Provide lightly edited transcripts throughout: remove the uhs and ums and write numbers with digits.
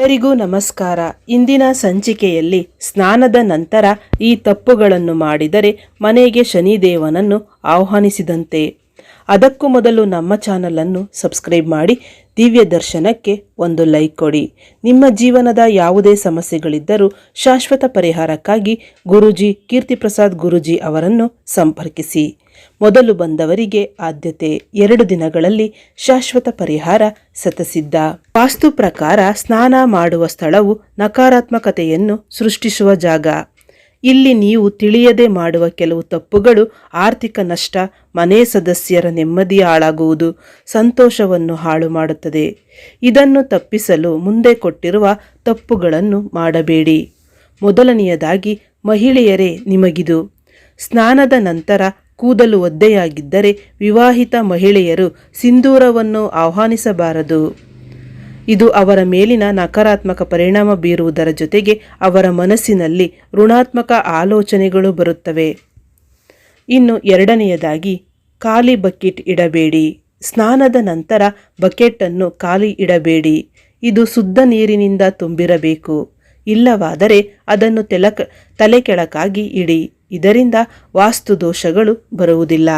ಎಲ್ಲರಿಗೂ ನಮಸ್ಕಾರ. ಇಂದಿನ ಸಂಚಿಕೆಯಲ್ಲಿ ಸ್ನಾನದ ನಂತರ ಈ ತಪ್ಪುಗಳನ್ನು ಮಾಡಿದರೆ ಮನೆಗೆ ಶನಿದೇವನನ್ನು ಆಹ್ವಾನಿಸಿದಂತೆ. ಅದಕ್ಕೂ ಮೊದಲು ನಮ್ಮ ಚಾನಲನ್ನು ಸಬ್ಸ್ಕ್ರೈಬ್ ಮಾಡಿ, ದಿವ್ಯ ದರ್ಶನಕ್ಕೆ ಒಂದು ಲೈಕ್ ಕೊಡಿ. ನಿಮ್ಮ ಜೀವನದ ಯಾವುದೇ ಸಮಸ್ಯೆಗಳಿದ್ದರೂ ಶಾಶ್ವತ ಪರಿಹಾರಕ್ಕಾಗಿ ಗುರೂಜಿ ಕೀರ್ತಿಪ್ರಸಾದ್ ಗುರೂಜಿ ಅವರನ್ನು ಸಂಪರ್ಕಿಸಿ. ಮೊದಲು ಬಂದವರಿಗೆ ಆದ್ಯತೆ. 2 ದಿನಗಳಲ್ಲಿ ಶಾಶ್ವತ ಪರಿಹಾರ ಸತಸಿದ್ಧ. ವಾಸ್ತು ಪ್ರಕಾರ ಸ್ನಾನ ಮಾಡುವ ಸ್ಥಳವು ನಕಾರಾತ್ಮಕತೆಯನ್ನು ಸೃಷ್ಟಿಸುವ ಜಾಗ. ಇಲ್ಲಿ ನೀವು ತಿಳಿಯದೆ ಮಾಡುವ ಕೆಲವು ತಪ್ಪುಗಳು ಆರ್ಥಿಕ ನಷ್ಟ, ಮನೆ ಸದಸ್ಯರ ನೆಮ್ಮದಿ ಹಾಳಾಗುವುದು, ಸಂತೋಷವನ್ನು ಹಾಳು ಮಾಡುತ್ತದೆ. ಇದನ್ನು ತಪ್ಪಿಸಲು ಮುಂದೆ ಕೊಟ್ಟಿರುವ ತಪ್ಪುಗಳನ್ನು ಮಾಡಬೇಡಿ. ಮೊದಲನೆಯದಾಗಿ, ಮಹಿಳೆಯರೇ ನಿಮಗಿದು. ಸ್ನಾನದ ನಂತರ ಕೂದಲು ಒದ್ದೆಯಾಗಿದ್ದರೆ ವಿವಾಹಿತ ಮಹಿಳೆಯರು ಸಿಂಧೂರವನ್ನು ಆಹ್ವಾನಿಸಬಾರದು. ಇದು ಅವರ ಮೇಲಿನ ನಕಾರಾತ್ಮಕ ಪರಿಣಾಮ ಬೀರುವುದರ ಜೊತೆಗೆ ಅವರ ಮನಸ್ಸಿನಲ್ಲಿ ಋಣಾತ್ಮಕ ಆಲೋಚನೆಗಳು ಬರುತ್ತವೆ. ಇನ್ನು ಎರಡನೆಯದಾಗಿ, ಖಾಲಿ ಬಕೆಟ್ ಇಡಬೇಡಿ. ಸ್ನಾನದ ನಂತರ ಬಕೆಟನ್ನು ಖಾಲಿ ಇಡಬೇಡಿ. ಇದು ಶುದ್ಧ ನೀರಿನಿಂದ ತುಂಬಿರಬೇಕು. ಇಲ್ಲವಾದರೆ ಅದನ್ನು ತಲೆ ಕೆಳಕಾಗಿ ಇಡಿ. ಇದರಿಂದ ವಾಸ್ತು ದೋಷಗಳು ಬರುವುದಿಲ್ಲ.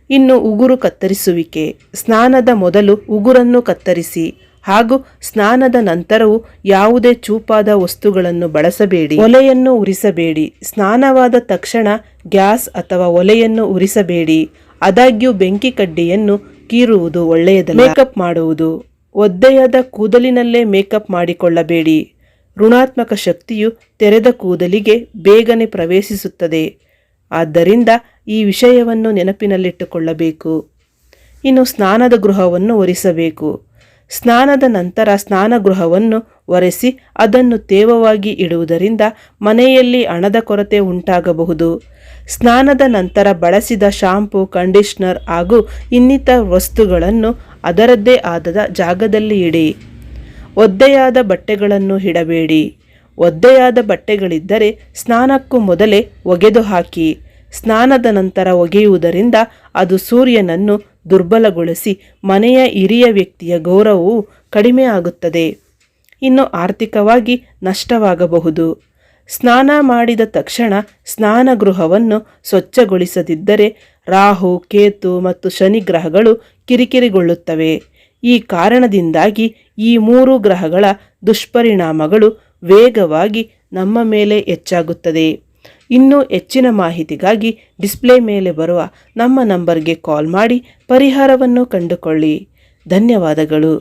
ಇನ್ನು ಉಗುರು ಕತ್ತರಿಸುವಿಕೆ. ಸ್ನಾನದ ಮೊದಲು ಉಗುರನ್ನು ಕತ್ತರಿಸಿ ಹಾಗೂ ಸ್ನಾನದ ನಂತರವೂ ಯಾವುದೇ ಚೂಪಾದ ವಸ್ತುಗಳನ್ನು ಬಳಸಬೇಡಿ. ಒಲೆಯನ್ನು ಉರಿಸಬೇಡಿ. ಸ್ನಾನವಾದ ತಕ್ಷಣ ಗ್ಯಾಸ್ ಅಥವಾ ಒಲೆಯನ್ನು ಉರಿಸಬೇಡಿ. ಆದಾಗ್ಯೂ ಬೆಂಕಿ ಕಡ್ಡಿಯನ್ನು ಕೀರುವುದು ಒಳ್ಳೆಯದಲ್ಲ. ಮೇಕಪ್ ಮಾಡುವುದು. ಒದ್ದೆಯಾದ ಕೂದಲಿನಲ್ಲೇ ಮೇಕಪ್ ಮಾಡಿಕೊಳ್ಳಬೇಡಿ. ಋಣಾತ್ಮಕ ಶಕ್ತಿಯು ತೆರೆದ ಕೂದಲಿಗೆ ಬೇಗನೆ ಪ್ರವೇಶಿಸುತ್ತದೆ. ಆದ್ದರಿಂದ ಈ ವಿಷಯವನ್ನು ನೆನಪಿನಲ್ಲಿಟ್ಟುಕೊಳ್ಳಬೇಕು. ಇನ್ನು ಸ್ನಾನದ ಗೃಹವನ್ನು ಒರೆಸಬೇಕು. ಸ್ನಾನದ ನಂತರ ಸ್ನಾನಗೃಹವನ್ನು ಒರೆಸಿ ಅದನ್ನು ತೇವವಾಗಿ ಇಡುವುದರಿಂದ ಮನೆಯಲ್ಲಿ ಹಣದ ಕೊರತೆ ಉಂಟಾಗಬಹುದು. ಸ್ನಾನದ ನಂತರ ಬಳಸಿದ ಶಾಂಪೂ, ಕಂಡೀಷನರ್ ಹಾಗೂ ಇನ್ನಿತರ ವಸ್ತುಗಳನ್ನು ಅದರದ್ದೇ ಆದ ಜಾಗದಲ್ಲಿ ಇಡಿ. ಒದ್ದೆಯಾದ ಬಟ್ಟೆಗಳನ್ನು ಇಡಬೇಡಿ. ಒದ್ದೆಯಾದ ಬಟ್ಟೆಗಳಿದ್ದರೆ ಸ್ನಾನಕ್ಕೂ ಮೊದಲೇ ಒಗೆದು ಹಾಕಿ. ಸ್ನಾನದ ನಂತರ ಒಗೆಯುವುದರಿಂದ ಅದು ಸೂರ್ಯನನ್ನು ದುರ್ಬಲಗೊಳಿಸಿ ಮನೆಯ ಹಿರಿಯ ವ್ಯಕ್ತಿಯ ಗೌರವವು ಕಡಿಮೆ ಆಗುತ್ತದೆ. ಇನ್ನು ಆರ್ಥಿಕವಾಗಿ ನಷ್ಟವಾಗಬಹುದು. ಸ್ನಾನ ಮಾಡಿದ ತಕ್ಷಣ ಸ್ನಾನಗೃಹವನ್ನು ಸ್ವಚ್ಛಗೊಳಿಸದಿದ್ದರೆ ರಾಹು, ಕೇತು ಮತ್ತು ಶನಿ ಗ್ರಹಗಳು ಕಿರಿಕಿರಿಗೊಳ್ಳುತ್ತವೆ. ಈ ಕಾರಣದಿಂದಾಗಿ ಈ 3 ಗ್ರಹಗಳ ದುಷ್ಪರಿಣಾಮಗಳು ವೇಗವಾಗಿ ನಮ್ಮ ಮೇಲೆ ಹೆಚ್ಚಾಗುತ್ತದೆ. ಇನ್ನೂ ಹೆಚ್ಚಿನ ಮಾಹಿತಿಗಾಗಿ ಡಿಸ್ಪ್ಲೇ ಮೇಲೆ ಬರುವ ನಮ್ಮ ನಂಬರ್ಗೆ ಕಾಲ್ ಮಾಡಿ ಪರಿಹಾರವನ್ನು ಕಂಡುಕೊಳ್ಳಿ. ಧನ್ಯವಾದಗಳು.